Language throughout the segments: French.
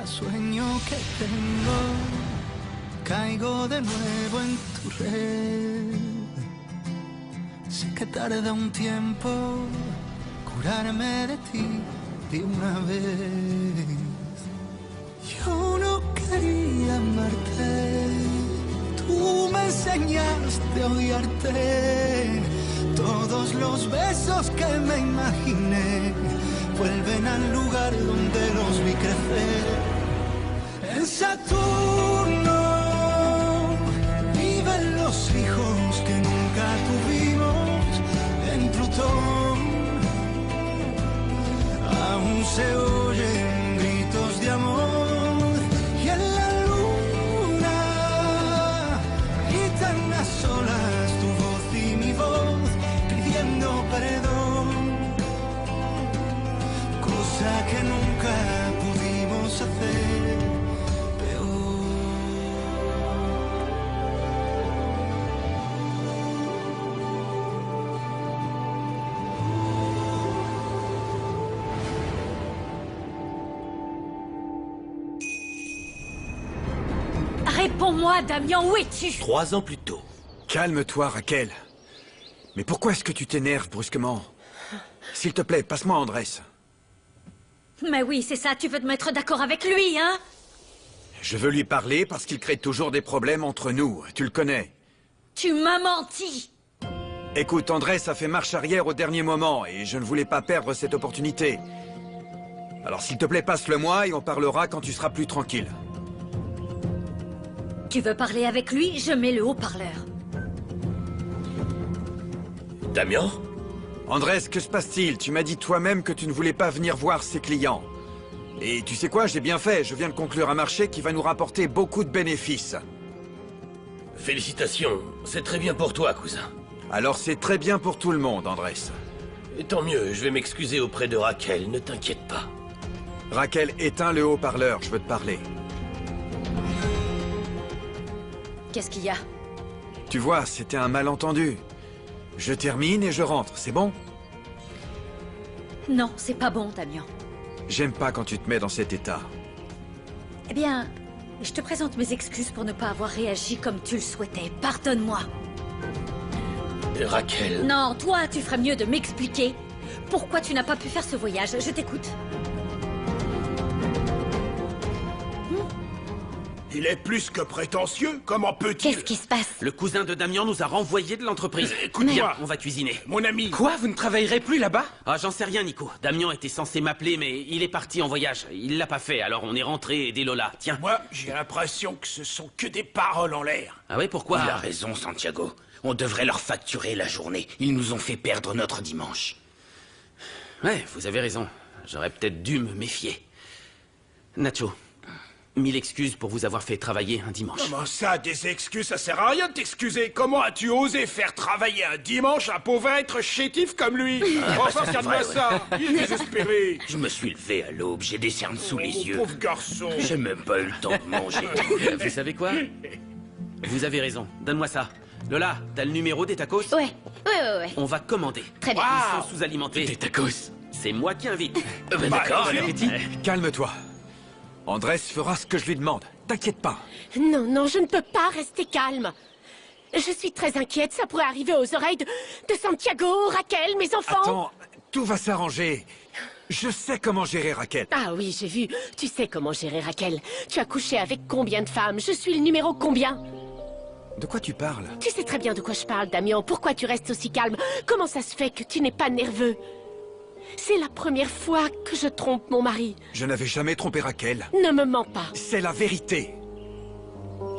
sueño que tengo, caigo de nuevo en tu red. Sé que tarda un tiempo curarme de ti de una vez. Yo no quería amarte, tú me enseñaste a odiarte. Todos los besos que me imaginé vuelven al lugar donde los vi crecer. En Saturno viven los hijos que nunca tuvimos. En Plutón aún se oyen gritos de amor. Y en la luna gritan a solas tu voz y mi voz pidiendo perdón, cosa que nunca pudimos hacer peor. Réponds-moi, Damien, où es-tu? 3 ans plus tôt. Calme-toi, Raquel. Mais pourquoi est-ce que tu t'énerves brusquement? S'il te plaît, passe-moi Andrés. Mais oui, c'est ça, tu veux te mettre d'accord avec lui, hein? Je veux lui parler parce qu'il crée toujours des problèmes entre nous, tu le connais. Tu m'as menti! Écoute, Andrés a fait marche arrière au dernier moment et je ne voulais pas perdre cette opportunité. Alors s'il te plaît, passe-le-moi et on parlera quand tu seras plus tranquille. Tu veux parler avec lui? Je mets le haut-parleur. Damien? Andrés, que se passe-t-il? Tu m'as dit toi-même que tu ne voulais pas venir voir ses clients. Et tu sais quoi, j'ai bien fait, je viens de conclure un marché qui va nous rapporter beaucoup de bénéfices. Félicitations, c'est très bien pour toi, cousin. Alors c'est très bien pour tout le monde, Andrés. Et tant mieux, je vais m'excuser auprès de Raquel, ne t'inquiète pas. Raquel, éteins le haut-parleur, je veux te parler. Qu'est-ce qu'il y a? Tu vois, c'était un malentendu. Je termine et je rentre, c'est bon? Non, c'est pas bon, Damien. J'aime pas quand tu te mets dans cet état. Eh bien, je te présente mes excuses pour ne pas avoir réagi comme tu le souhaitais. Pardonne-moi. Raquel... Non, toi, tu ferais mieux de m'expliquer pourquoi tu n'as pas pu faire ce voyage. Je t'écoute. Il est plus que prétentieux. Comment peut-il... Qu'est-ce qui se passe? Le cousin de Damien nous a renvoyés de l'entreprise. Écoute-moi. Viens, on va cuisiner. Mon ami... Quoi? Vous ne travaillerez plus là-bas? Ah, j'en sais rien, Nico. Damien était censé m'appeler, mais il est parti en voyage. Il l'a pas fait, alors on est rentré aider Lola. Tiens. Moi, j'ai l'impression que ce sont que des paroles en l'air. Ah ouais, pourquoi? Il a raison, Santiago. On devrait leur facturer la journée. Ils nous ont fait perdre notre dimanche. Ouais, vous avez raison. J'aurais peut-être dû me méfier. Nacho, 1000 excuses pour vous avoir fait travailler un dimanche. Comment ça, des excuses? Ça sert à rien de t'excuser. Comment as-tu osé faire travailler un dimanche un pauvre être chétif comme lui? Enfin, c'est regarde-moi vrai, ça. Il est désespéré. Je me suis levé à l'aube, j'ai des cernes sous les Oh, yeux. pauvre garçon. J'ai même pas eu le temps de manger. Vous savez quoi? Vous avez raison. Donne-moi ça. Lola, t'as le numéro des tacos? Ouais. On va commander. Très bien. Ils sont sous-alimentés. Des tacos. C'est moi qui invite. D'accord, allez. alors. Calme-toi. Andrés fera ce que je lui demande. T'inquiète pas. Non, non, je ne peux pas rester calme. Je suis très inquiète, ça pourrait arriver aux oreilles de Santiago, Raquel, mes enfants. Attends, tout va s'arranger. Je sais comment gérer Raquel. Ah oui, j'ai vu. Tu sais comment gérer Raquel. Tu as couché avec combien de femmes? Je suis le numéro combien? De quoi tu parles? Tu sais très bien de quoi je parle, Damien. Pourquoi tu restes aussi calme? Comment ça se fait que tu n'es pas nerveux? C'est la première fois que je trompe mon mari. Je n'avais jamais trompé Raquel. Ne me mens pas. C'est la vérité.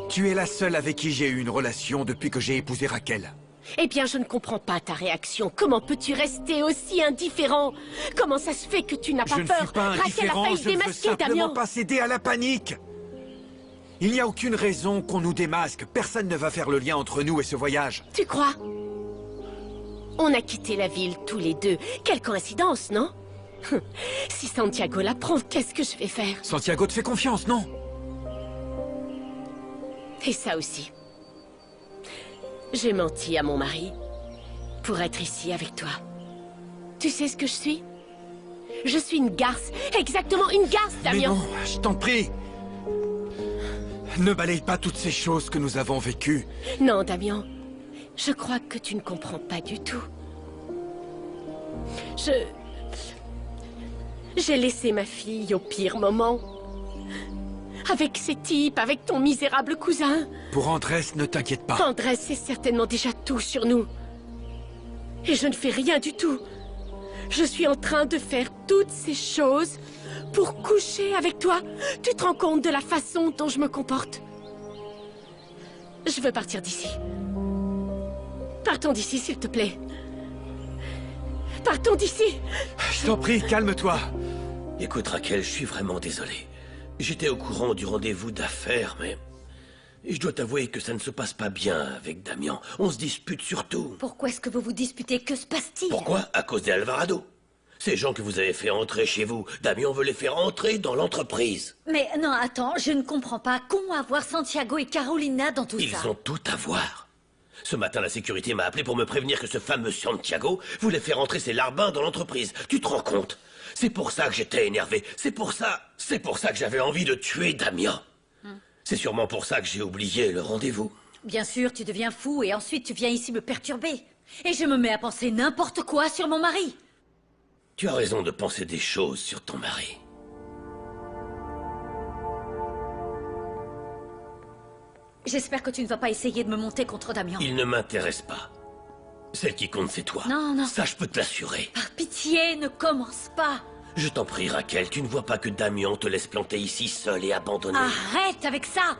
Tu es la seule avec qui j'ai eu une relation depuis que j'ai épousé Raquel. Eh bien, je ne comprends pas ta réaction. Comment peux-tu rester aussi indifférent? Comment ça se fait que tu n'as pas Je ne peur? suis pas Raquel a indifférent, failli je ne veux démasquer, simplement Damien. pas céder à la panique. Il n'y a aucune raison qu'on nous démasque. Personne ne va faire le lien entre nous et ce voyage. Tu crois? On a quitté la ville tous les deux. Quelle coïncidence, non? Si Santiago l'apprend, qu'est-ce que je vais faire? Santiago te fait confiance, non? Et ça aussi. J'ai menti à mon mari pour être ici avec toi. Tu sais ce que je suis? Je suis une garce, exactement une garce, Mais Damien. non, je t'en prie. Ne balaye pas toutes ces choses que nous avons vécues. Non, Damien. Je crois que tu ne comprends pas du tout. J'ai laissé ma fille au pire moment. Avec ces types, avec ton misérable cousin. Pour Andrés, ne t'inquiète pas. Andrés sait certainement déjà tout sur nous. Et je ne fais rien du tout. Je suis en train de faire toutes ces choses pour coucher avec toi. Tu te rends compte de la façon dont je me comporte? Je veux partir d'ici. Partons d'ici, s'il te plaît. Partons d'ici. Je t'en prie, calme-toi. Écoute, Raquel, je suis vraiment désolé. J'étais au courant du rendez-vous d'affaires, mais... je dois t'avouer que ça ne se passe pas bien avec Damien. On se dispute surtout. Pourquoi est-ce que vous vous disputez? Que se passe-t-il? Pourquoi? À cause des Alvarado. Ces gens que vous avez fait entrer chez vous, Damien veut les faire entrer dans l'entreprise. Mais non, attends, je ne comprends pas. Qu'ont à voir Santiago et Carolina dans tout ça? Ils ont tout à voir. Ce matin, la sécurité m'a appelé pour me prévenir que ce fameux Santiago voulait faire entrer ses larbins dans l'entreprise. Tu te rends compte? C'est pour ça que j'étais énervé. C'est pour ça que j'avais envie de tuer Damien. C'est sûrement pour ça que j'ai oublié le rendez-vous. Bien sûr, tu deviens fou et ensuite tu viens ici me perturber. Et je me mets à penser n'importe quoi sur mon mari. Tu as raison de penser des choses sur ton mari. J'espère que tu ne vas pas essayer de me monter contre Damien. Il ne m'intéresse pas. Celle qui compte, c'est toi. Non, non. Ça, je peux te l'assurer. Par pitié, ne commence pas. Je t'en prie, Raquel, tu ne vois pas que Damien te laisse planter ici seul et abandonné. Arrête avec ça.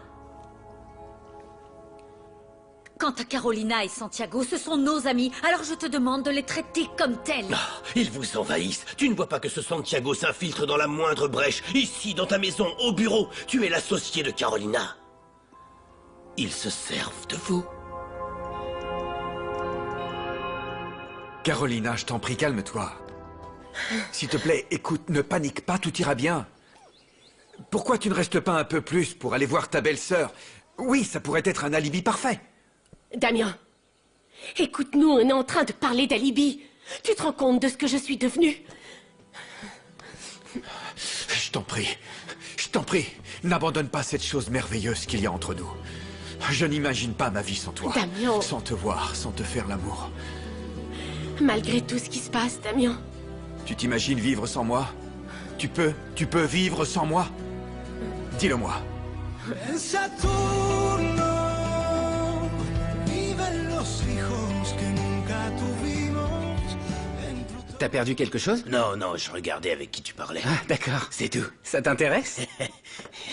Quant à Carolina et Santiago, ce sont nos amis, alors je te demande de les traiter comme tels. Ah, ils vous envahissent. Tu ne vois pas que ce Santiago s'infiltre dans la moindre brèche. Ici, dans ta maison, au bureau. Tu es l'associé de Carolina. Ils se servent de vous. Carolina, je t'en prie, calme-toi. S'il te plaît, écoute, ne panique pas, tout ira bien. Pourquoi tu ne restes pas un peu plus pour aller voir ta belle-sœur? Oui, ça pourrait être un alibi parfait. Damien, écoute-nous, on est en train de parler d'alibi. Tu te rends compte de ce que je suis devenue? Je t'en prie, n'abandonne pas cette chose merveilleuse qu'il y a entre nous. Je n'imagine pas ma vie sans toi. Damien. Sans te voir, sans te faire l'amour. Malgré tout ce qui se passe, Damien. Tu t'imagines vivre sans moi? Tu peux vivre sans moi? Dis-le-moi. En Saturno viven los hijos que nunca tuvimos. T'as perdu quelque chose? Non, non, je regardais avec qui tu parlais. Ah, d'accord. C'est tout. Ça t'intéresse?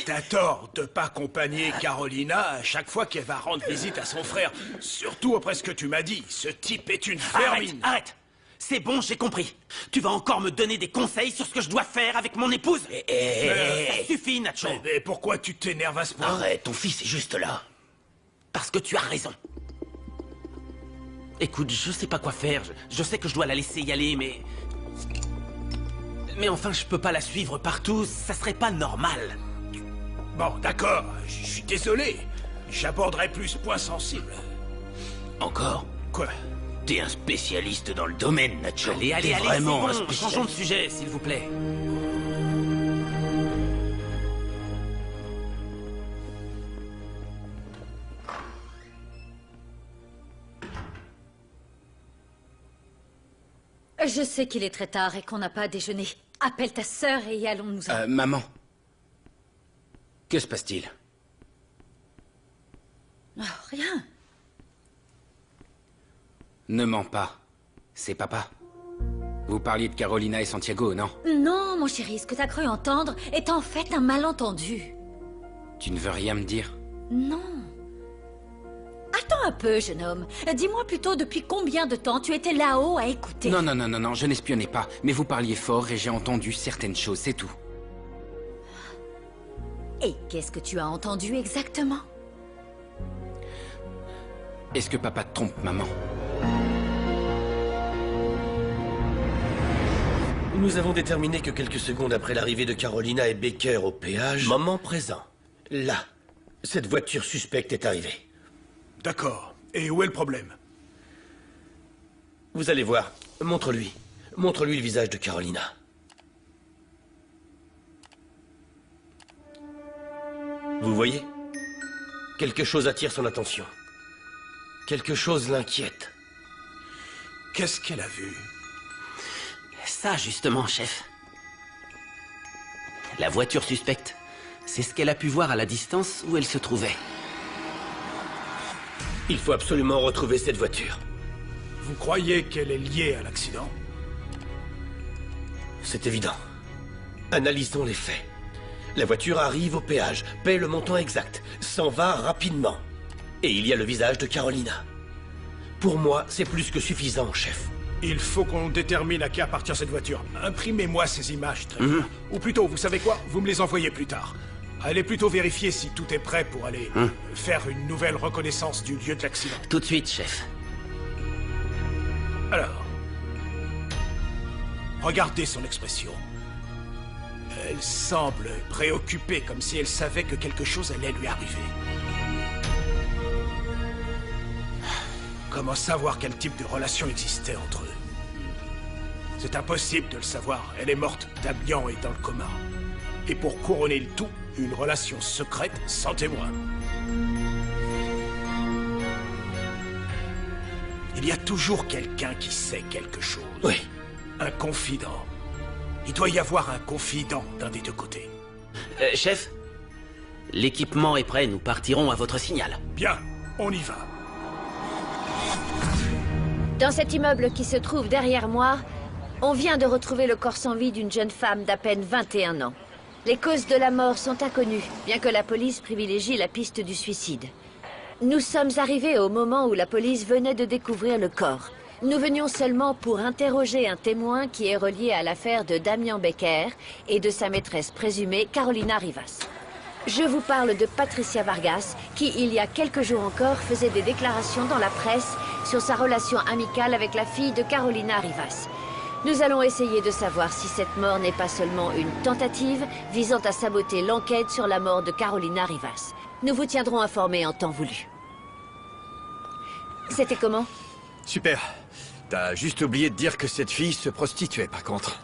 T'as tort de pas accompagner Carolina à chaque fois qu'elle va rendre visite à son frère. Surtout après ce que tu m'as dit. Ce type est une vermine. Arrête. C'est bon, j'ai compris. Tu vas encore me donner des conseils sur ce que je dois faire avec mon épouse? Ça suffit, Nacho. Mais pourquoi tu t'énerves à ce point? Arrête, ton fils est juste là. Parce que tu as raison. Écoute, je sais pas quoi faire. Je sais que je dois la laisser y aller, mais... Mais enfin, je peux pas la suivre partout. Ça serait pas normal. Bon, d'accord, je suis désolé. J'aborderai plus ce point sensible. Encore? Quoi? T'es un spécialiste dans le domaine, Nacho. Allez, T'es vraiment un c'est bon. spécialiste. Changeons de sujet, s'il vous plaît. Je sais qu'il est très tard et qu'on n'a pas déjeuné. Appelle ta sœur et allons-nous-en. Maman. Que se passe-t-il? Oh, rien. Ne mens pas. C'est papa. Vous parliez de Carolina et Santiago, non? Non, mon chéri, ce que t'as cru entendre est en fait un malentendu. Tu ne veux rien me dire? Non. Attends un peu, jeune homme. Dis-moi plutôt depuis combien de temps tu étais là-haut à écouter. Non, je n'espionnais pas. Mais vous parliez fort et j'ai entendu certaines choses, c'est tout. Et qu'est-ce que tu as entendu exactement? Est-ce que papa te trompe, maman? Nous avons déterminé que quelques secondes après l'arrivée de Carolina et Baker au péage, moment présent, là, cette voiture suspecte est arrivée. D'accord. Et où est le problème? Vous allez voir. Montre-lui. Montre-lui le visage de Carolina. Vous voyez? Quelque chose attire son attention. Quelque chose l'inquiète. Qu'est-ce qu'elle a vu? Ça, justement, chef. La voiture suspecte. C'est ce qu'elle a pu voir à la distance où elle se trouvait. Il faut absolument retrouver cette voiture. Vous croyez qu'elle est liée à l'accident? C'est évident. Analysons les faits. La voiture arrive au péage, paie le montant exact, s'en va rapidement. Et il y a le visage de Carolina. Pour moi, c'est plus que suffisant, chef. Il faut qu'on détermine à qui appartient cette voiture. Imprimez-moi ces images, très bien. Ou plutôt, vous savez quoi? Vous me les envoyez plus tard. Allez plutôt vérifier si tout est prêt pour aller faire une nouvelle reconnaissance du lieu de l'accident. Tout de suite, chef. Alors, regardez son expression. Elle semble préoccupée, comme si elle savait que quelque chose allait lui arriver. Comment savoir quel type de relation existait entre eux? C'est impossible de le savoir. Elle est morte, Damian est dans le coma. Et pour couronner le tout, une relation secrète sans témoin. Il y a toujours quelqu'un qui sait quelque chose. Oui. Un confident. Il doit y avoir un confident d'un des deux côtés. Chef, l'équipement est prêt, nous partirons à votre signal. Bien, on y va. Dans cet immeuble qui se trouve derrière moi, on vient de retrouver le corps sans vie d'une jeune femme d'à peine 21 ans. Les causes de la mort sont inconnues, bien que la police privilégie la piste du suicide. Nous sommes arrivés au moment où la police venait de découvrir le corps. Nous venions seulement pour interroger un témoin qui est relié à l'affaire de Damian Becker et de sa maîtresse présumée, Carolina Rivas. Je vous parle de Patricia Vargas, qui, il y a quelques jours encore, faisait des déclarations dans la presse sur sa relation amicale avec la fille de Carolina Rivas. Nous allons essayer de savoir si cette mort n'est pas seulement une tentative visant à saboter l'enquête sur la mort de Carolina Rivas. Nous vous tiendrons informés en temps voulu. C'était comment? Super. T'as juste oublié de dire que cette fille se prostituait, par contre.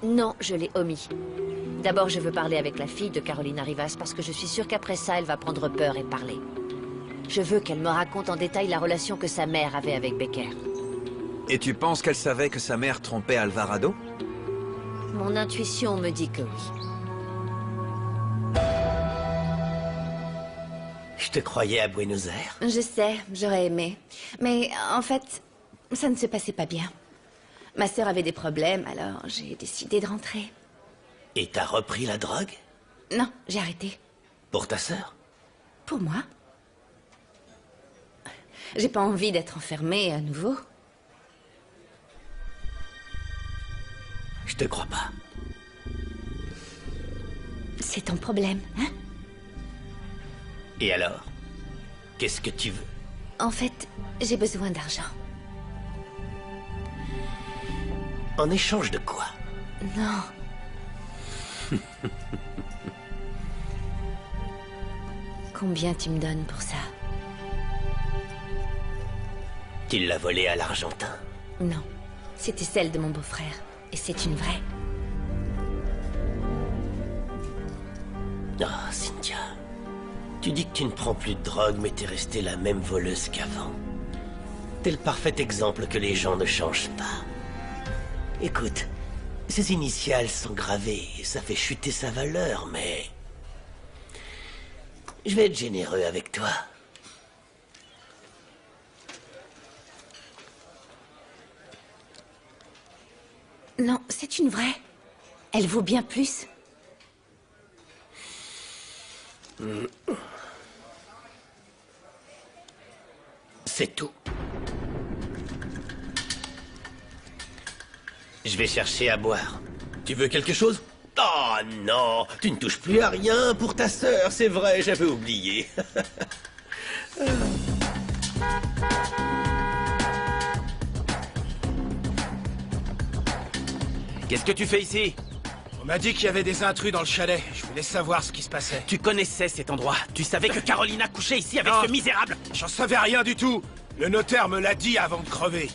Non, je l'ai omis. D'abord, je veux parler avec la fille de Carolina Rivas parce que je suis sûre qu'après ça, elle va prendre peur et parler. Je veux qu'elle me raconte en détail la relation que sa mère avait avec Becker. Et tu penses qu'elle savait que sa mère trompait Alvarado? Mon intuition me dit que oui. Je te croyais à Buenos Aires. Je sais, j'aurais aimé. Mais en fait, ça ne se passait pas bien. Ma sœur avait des problèmes, alors j'ai décidé de rentrer. Et t'as repris la drogue? Non, j'ai arrêté. Pour ta sœur? Pour moi. J'ai pas envie d'être enfermée à nouveau. Je te crois pas. C'est ton problème, hein? Et alors? Qu'est-ce que tu veux? En fait, j'ai besoin d'argent. En échange de quoi? Non. Combien tu me donnes pour ça? Tu l'as volée à l'Argentin? Non. C'était celle de mon beau-frère. Et c'est une vraie. Ah, Cynthia. Tu dis que tu ne prends plus de drogue, mais t'es restée la même voleuse qu'avant. T'es le parfait exemple que les gens ne changent pas. Écoute, ces initiales sont gravées, ça fait chuter sa valeur, mais... Je vais être généreux avec toi. Non, c'est une vraie. Elle vaut bien plus. C'est tout. Je vais chercher à boire. Tu veux quelque chose? Oh non, tu ne touches plus à rien pour ta sœur, c'est vrai, j'avais oublié. Qu'est-ce que tu fais ici? On m'a dit qu'il y avait des intrus dans le chalet. Je voulais savoir ce qui se passait. Tu connaissais cet endroit. Tu savais que Carolina couchait ici avec Non. ce misérable. J'en savais rien du tout. Le notaire me l'a dit avant de crever.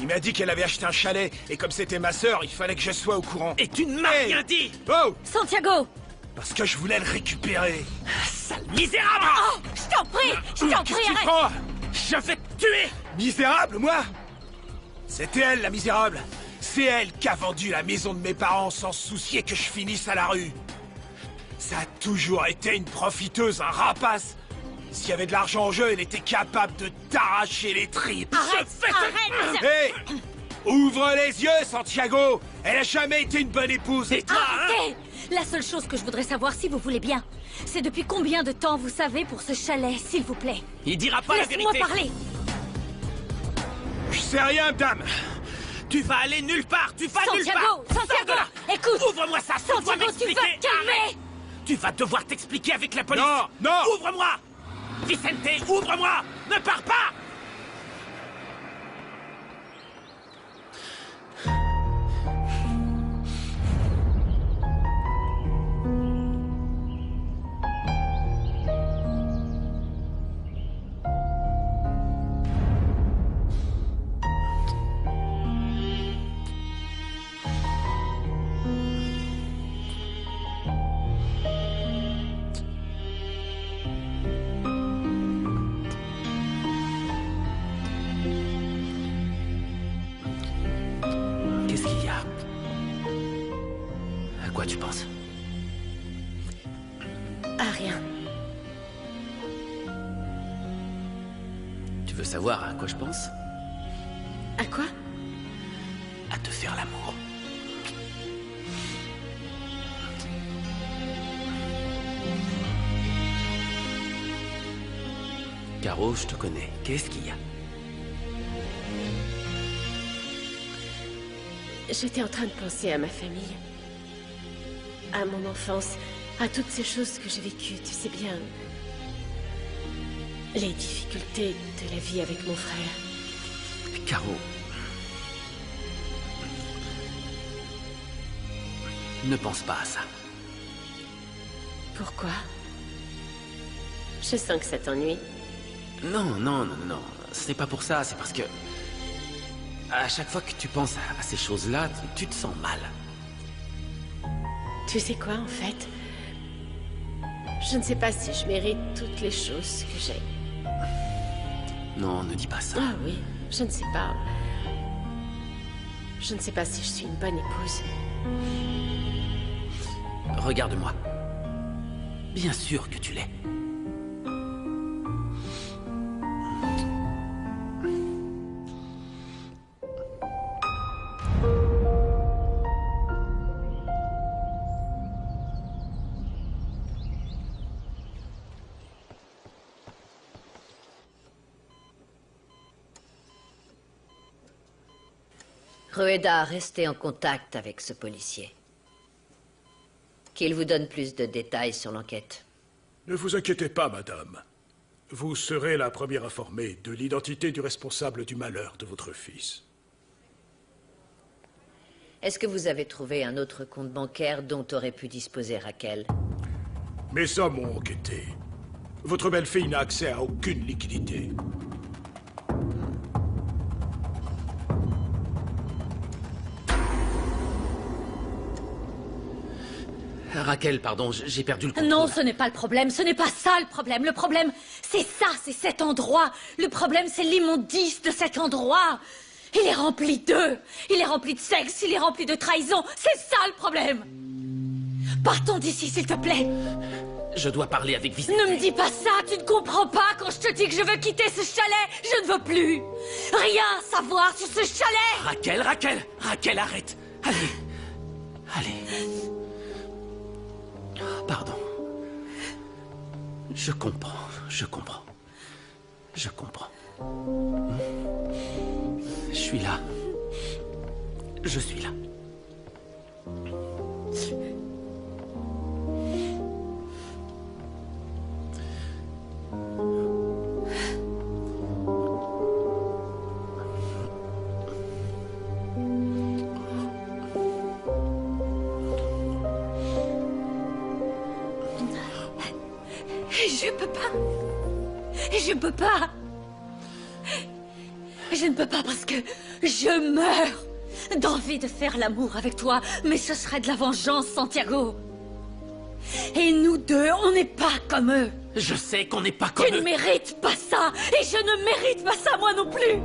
Il m'a dit qu'elle avait acheté un chalet, et comme c'était ma sœur, il fallait que je sois au courant. Et tu ne m'as Hey. rien dit. Oh! Santiago! Parce que je voulais le récupérer. Ça Misérable! Oh, je t'en prie, Qu'est-ce que tu arrête! prends? Je vais te tuer! Misérable, moi? C'était elle, la misérable. C'est elle qui a vendu la maison de mes parents sans se soucier que je finisse à la rue. Ça a toujours été une profiteuse, un rapace. S'il y avait de l'argent en jeu, elle était capable de t'arracher les tripes. Arrête, arrête! Hé! Ouvre les yeux, Santiago! Elle a jamais été une bonne épouse. Et toi, hein? Arrêtez! La seule chose que je voudrais savoir, si vous voulez bien, c'est depuis combien de temps vous savez pour ce chalet, s'il vous plaît? Il dira pas la Laisse-moi vérité. parler! Je sais rien, madame. Tu vas aller nulle part, tu vas nulle part. Santiago, Sors de là. écoute! Ouvre-moi ça, tu dois Santiago, tu m'expliquer. vas te calmer! Arrête. Tu vas devoir t'expliquer avec la police. Non, non. Ouvre-moi. Vicente, ouvre-moi. Ne pars pas. Qu'est-ce qu'il y a? À quoi tu penses? Ah, rien. Tu veux savoir à quoi je pense? À quoi? À te faire l'amour. Caro, je te connais. Qu'est-ce qu'il y a? J'étais en train de penser à ma famille. À mon enfance. À toutes ces choses que j'ai vécues, tu sais bien. Les difficultés de la vie avec mon frère. Caro. Ne pense pas à ça. Pourquoi? Je sens que ça t'ennuie. Non. Ce n'est pas pour ça, c'est parce que... À chaque fois que tu penses à ces choses-là, tu te sens mal. Tu sais quoi, en fait? Je ne sais pas si je mérite toutes les choses que j'ai. Non, ne dis pas ça. Ah oui, je ne sais pas. Je ne sais pas si je suis une bonne épouse. Regarde-moi. Bien sûr que tu l'es. Rueda, restez en contact avec ce policier. Qu'il vous donne plus de détails sur l'enquête. Ne vous inquiétez pas, madame. Vous serez la première informée de l'identité du responsable du malheur de votre fils. Est-ce que vous avez trouvé un autre compte bancaire dont aurait pu disposer Raquel? Mes hommes ont enquêté. Votre belle-fille n'a accès à aucune liquidité. Raquel, pardon, j'ai perdu le contrôle. Non, ce n'est pas le problème, ce n'est pas ça le problème. Le problème, c'est ça, c'est cet endroit. Le problème, c'est l'immondice de cet endroit. Il est rempli d'eux. Il est rempli de sexe, il est rempli de trahison. C'est ça le problème. Partons d'ici, s'il te plaît. Je dois parler avec Vicente. Ne me dis pas ça, tu ne comprends pas quand je te dis que je veux quitter ce chalet. Je ne veux plus rien savoir sur ce chalet. Raquel, arrête. Allez. Pardon. Je comprends. Je suis là. Je suis là. Je ne peux pas parce que je meurs d'envie de faire l'amour avec toi, mais ce serait de la vengeance, Santiago. Et nous deux, on n'est pas comme eux. Je sais qu'on n'est pas comme Tu ne eux. mérites pas ça. Et je ne mérite pas ça, moi non plus.